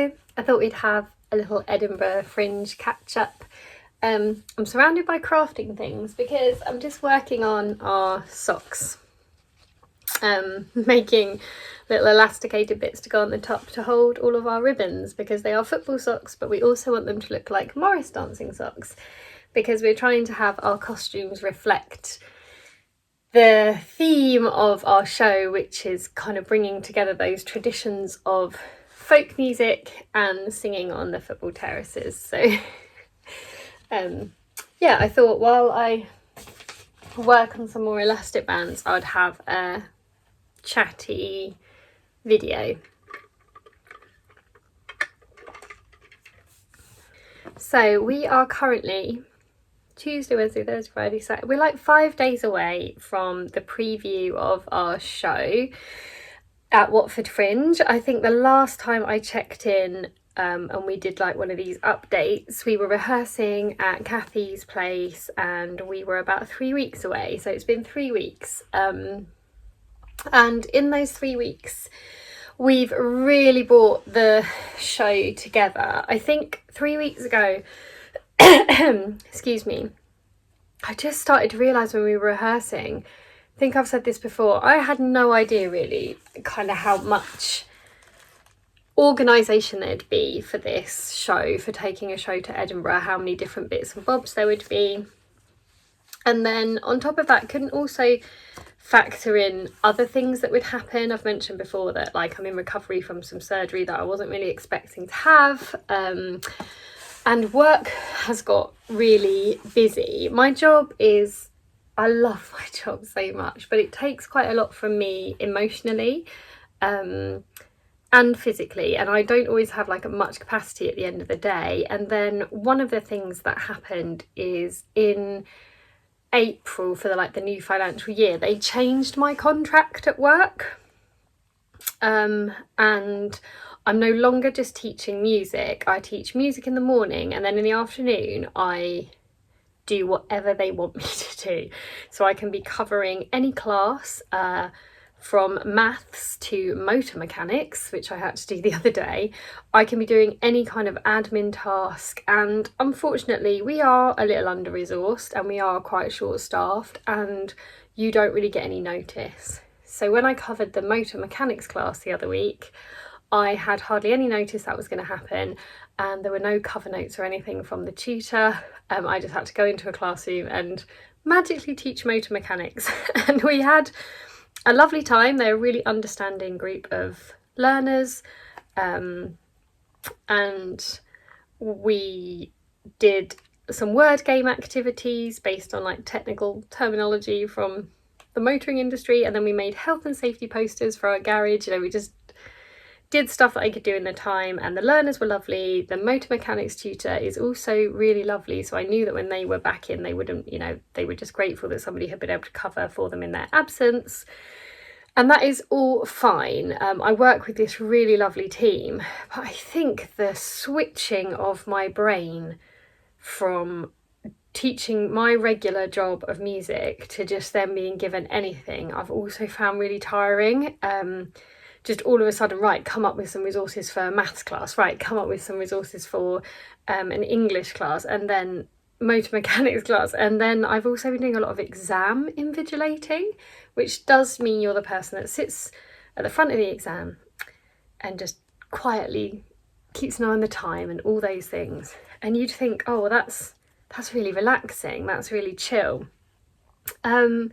video. I thought we'd have a little Edinburgh Fringe catch up. I'm surrounded by crafting things because I'm just working on our socks. Making little elasticated bits to go on the top to hold all of our ribbons, because they are football socks, but we also want them to look like Morris dancing socks, because we're trying to have our costumes reflect the theme of our show, which is kind of bringing together those traditions of folk music and singing on the football terraces. So yeah, I thought while I work on some more elastic bands, I'd have a chatty video. So we are currently Tuesday, Wednesday, Thursday, Friday, Saturday. We're like 5 days away from the preview of our show at Watford Fringe. I think the last time I checked in and we did like one of these updates, we were rehearsing at Kathy's place and we were about 3 weeks away. So it's been 3 weeks. And in those 3 weeks, we've really brought the show together. I think 3 weeks ago, excuse me, I just started to realise when we were rehearsing, I think I've said this before, I had no idea really kind of how much organisation there'd be for this show, for taking a show to Edinburgh, how many different bits and bobs there would be. And then on top of that, couldn't also factor in other things that would happen. I've mentioned before that like I'm in recovery from some surgery that I wasn't really expecting to have. And work has got really busy. My job is, I love my job so much, but it takes quite a lot from me emotionally and physically, and I don't always have like much capacity at the end of the day. And then one of the things that happened is in April for the new financial year, they changed my contract at work, and I'm no longer just teaching music. I teach music in the morning, and then in the afternoon I do whatever they want me to do. So I can be covering any class, from maths to motor mechanics, which I had to do the other day. I can be doing any kind of admin task, and unfortunately we are a little under-resourced and we are quite short-staffed, and you don't really get any notice. So when I covered the motor mechanics class the other week, I had hardly any notice that was going to happen, and there were no cover notes or anything from the tutor. I just had to go into a classroom and magically teach motor mechanics. And we had a lovely time. They're a really understanding group of learners, and we did some word game activities based on like technical terminology from the motoring industry, and then we made health and safety posters for our garage. We just did stuff that I could do in the time, and the learners were lovely. The motor mechanics tutor is also really lovely, so I knew that when they were back in, they wouldn't, they were just grateful that somebody had been able to cover for them in their absence. And that is all fine. I work with this really lovely team, but I think the switching of my brain from teaching my regular job of music to just them being given anything, I've also found really tiring. Just all of a sudden, right, come up with some resources for a maths class, right, come up with some resources for an English class, and then motor mechanics class. And then I've also been doing a lot of exam invigilating, which does mean you're the person that sits at the front of the exam and just quietly keeps an eye on the time and all those things. And you'd think, oh, well, that's really relaxing, that's really chill. But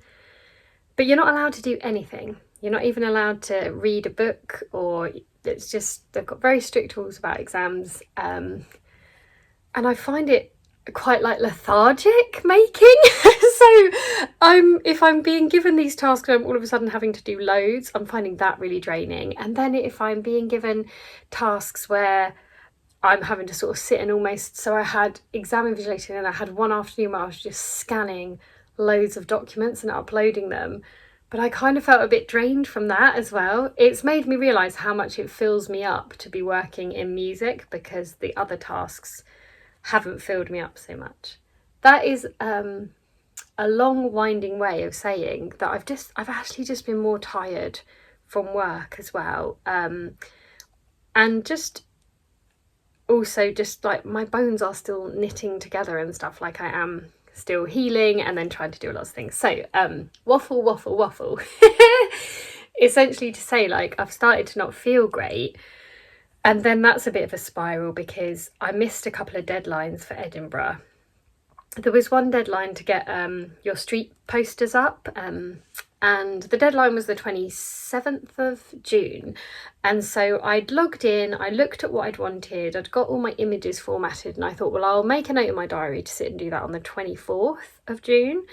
you're not allowed to do anything. You're not even allowed to read a book, or it's just, they've got very strict rules about exams. And I find it quite like lethargic making. So if I'm being given these tasks and I'm all of a sudden having to do loads, I'm finding that really draining. And then if I'm being given tasks where I'm having to sort of sit and almost, so I had exam invigilating and I had one afternoon where I was just scanning loads of documents and uploading them. But I kind of felt a bit drained from that as well. It's made me realise how much it fills me up to be working in music, because the other tasks haven't filled me up so much. That is a long winding way of saying that I've actually just been more tired from work as well. And just also just like my bones are still knitting together and stuff, like I am still healing and then trying to do lots of things. So waffle essentially to say, like, I've started to not feel great, and then that's a bit of a spiral because I missed a couple of deadlines for Edinburgh. There was one deadline to get your street posters up, and the deadline was the 27th of June. And so I'd logged in, I looked at what I'd wanted, I'd got all my images formatted, and I thought, well, I'll make a note in my diary to sit and do that on the 24th of June.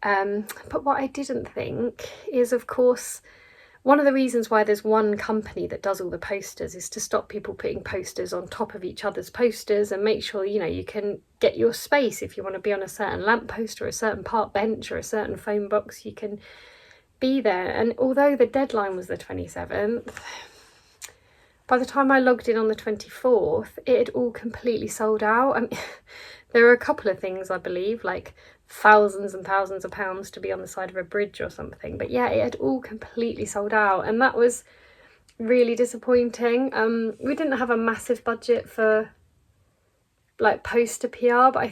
But what I didn't think is, of course, one of the reasons why there's one company that does all the posters is to stop people putting posters on top of each other's posters and make sure, you know, you can get your space. If you want to be on a certain lamppost or a certain park bench or a certain phone box, you can be there. And although the deadline was the 27th, by the time I logged in on the 24th, it had all completely sold out. I mean, there are a couple of things, I believe, like thousands and thousands of pounds to be on the side of a bridge or something, but yeah, it had all completely sold out, and that was really disappointing. We didn't have a massive budget for like poster PR, but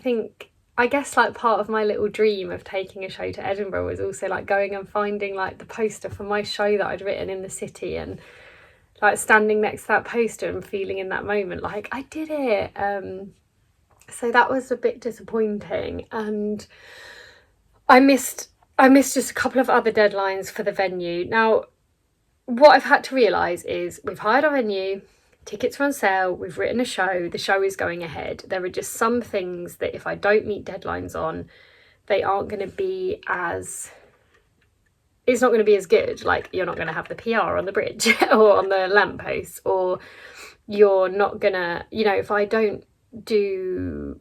I guess like part of my little dream of taking a show to Edinburgh was also like going and finding like the poster for my show that I'd written in the city, and like standing next to that poster and feeling in that moment like I did it. So that was a bit disappointing, and I missed just a couple of other deadlines for the venue. Now, what I've had to realise is we've hired our venue, tickets are on sale, we've written a show, the show is going ahead. There are just some things that if I don't meet deadlines on, they aren't going to be as... It's not going to be as good. Like, you're not going to have the PR on the bridge or on the lamppost, or you're not going to, you know, if I don't do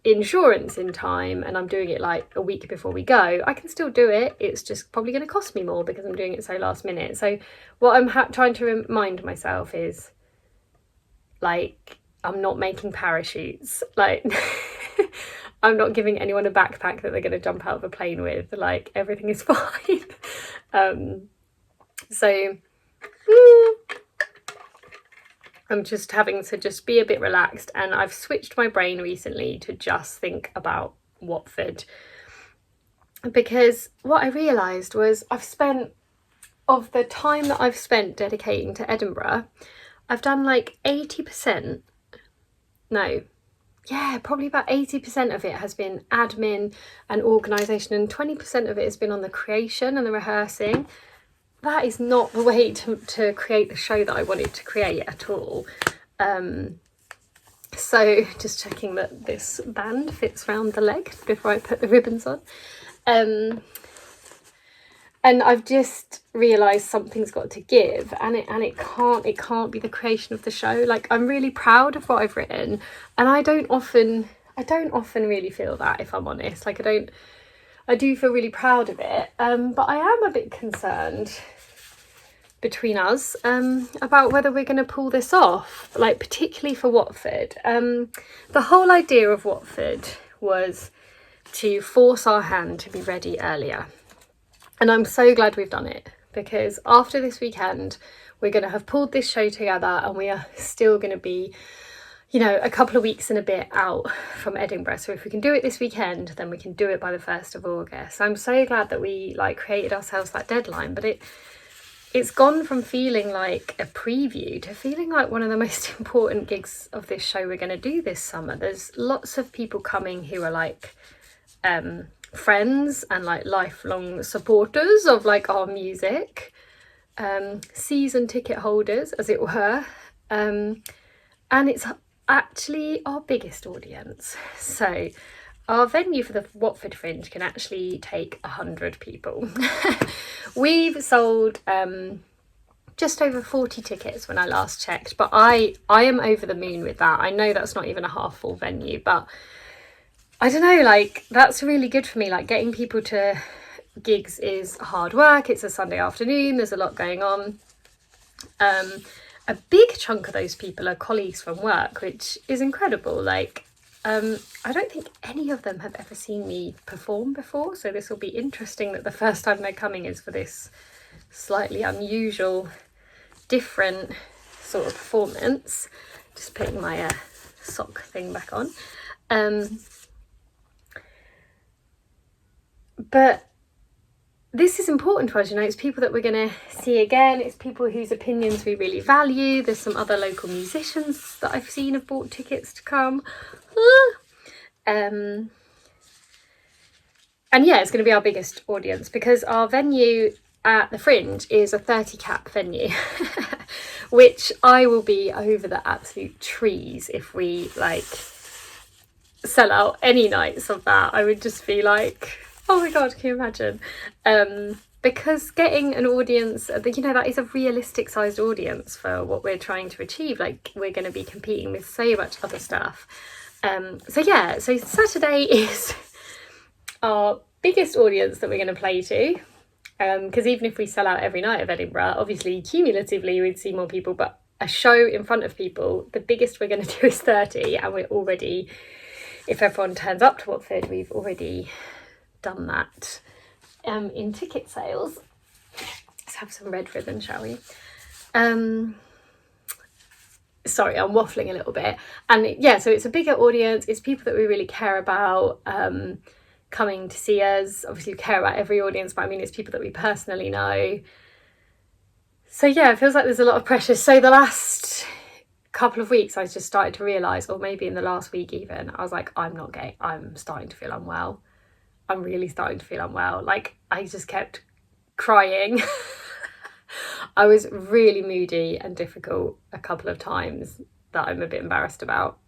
insurance in time and I'm doing it like a week before we go, I can still do it. It's just probably going to cost me more because I'm doing it so last minute. So what I'm trying to remind myself is, like, I'm not making parachutes. Like, I'm not giving anyone a backpack that they're going to jump out of a plane with. Like, everything is fine. So I'm just having to just be a bit relaxed, and I've switched my brain recently to just think about Watford, because what I realised was of the time that I've spent dedicating to Edinburgh, I've done like 80%, no, yeah, probably about 80% of it has been admin and organisation, and 20% of it has been on the creation and the rehearsing. That is not the way to create the show that I wanted to create at all. So just checking that this band fits around the leg before I put the ribbons on. And I've just realised something's got to give, and it can't be the creation of the show. Like, I'm really proud of what I've written, and I don't often really feel that, if I'm honest. Like, I do feel really proud of it, but I am a bit concerned between us about whether we're going to pull this off, like particularly for Watford. The whole idea of Watford was to force our hand to be ready earlier, and I'm so glad we've done it, because after this weekend we're going to have pulled this show together, and we are still going to be, you know, a couple of weeks and a bit out from Edinburgh. So if we can do it this weekend, then we can do it by the 1st of August. I'm so glad that we like created ourselves that deadline, but it's gone from feeling like a preview to feeling like one of the most important gigs of this show we're going to do this summer. There's lots of people coming who are like friends and like lifelong supporters of like our music, season ticket holders, as it were, and it's actually our biggest audience. So our venue for the Watford Fringe can actually take 100 people. We've sold just over 40 tickets when I last checked, but I am over the moon with that. I know that's not even a half full venue, but I don't know, like, that's really good for me. Like, getting people to gigs is hard work. It's a Sunday afternoon, there's a lot going on. A big chunk of those people are colleagues from work, which is incredible. Like, I don't think any of them have ever seen me perform before, so this will be interesting that the first time they're coming is for this slightly unusual, different sort of performance. Just putting my sock thing back on. But this is important to us, you know, it's people that we're going to see again, it's people whose opinions we really value. There's some other local musicians that I've seen have bought tickets to come. And yeah, it's going to be our biggest audience because our venue at the Fringe is a 30 cap venue, which I will be over the absolute trees if we like sell out any nights of that. I would just be like, oh my god, can you imagine? Because getting an audience, you know, that is a realistic sized audience for what we're trying to achieve. Like, we're going to be competing with so much other stuff. So yeah, so Saturday is our biggest audience that we're going to play to. Because even if we sell out every night of Edinburgh, obviously cumulatively we'd see more people, but a show in front of people, the biggest we're going to do is 30, and we're already, if everyone turns up to Watford, we've already done that in ticket sales. Let's have some red ribbon, shall we? Sorry, I'm waffling a little bit. And yeah, so it's a bigger audience, it's people that we really care about coming to see us. Obviously we care about every audience, but I mean, it's people that we personally know. So yeah, it feels like there's a lot of pressure. So the last couple of weeks I just started to realise, or maybe in the last week even, I was like, I'm not gay, I'm starting to feel unwell. I'm really starting to feel unwell. Like, I just kept crying. I was really moody and difficult a couple of times that I'm a bit embarrassed about.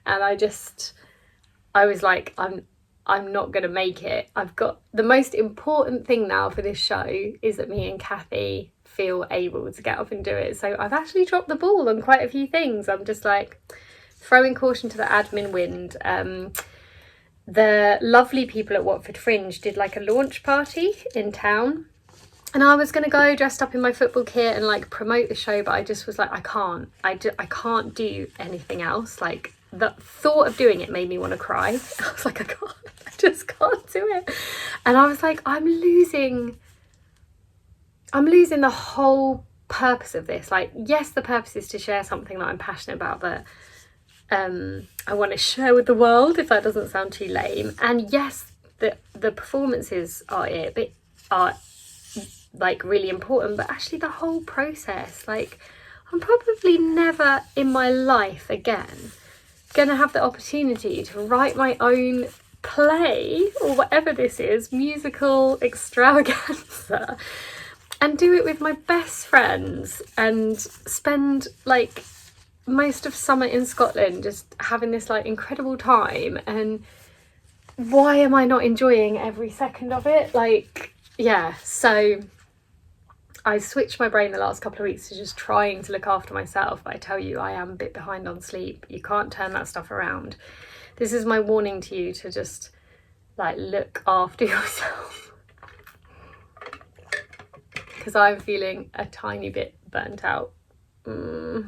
And I was like, I'm not gonna make it. I've got the most important thing now for this show is that me and Kathy feel able to get up and do it. So I've actually dropped the ball on quite a few things. I'm just like throwing caution to the admin wind. The lovely people at Watford Fringe did like a launch party in town, and I was going to go dressed up in my football kit and like promote the show, but I just was like, I can't do anything else. Like, the thought of doing it made me want to cry. I was like, I just can't do it. And I was like, I'm losing the whole purpose of this. Like, yes, the purpose is to share something that I'm passionate about, but I want to share with the world, if that doesn't sound too lame. And yes, the performances are like really important, but actually the whole process, like, I'm probably never in my life again gonna have the opportunity to write my own play or whatever this is, musical extravaganza, and do it with my best friends and spend like most of summer in Scotland just having this like incredible time. And why am I not enjoying every second of it? Like, yeah, so I switched my brain the last couple of weeks to just trying to look after myself, but I tell you, I am a bit behind on sleep. You can't turn that stuff around. This is my warning to you, to just like look after yourself, because I'm feeling a tiny bit burnt out.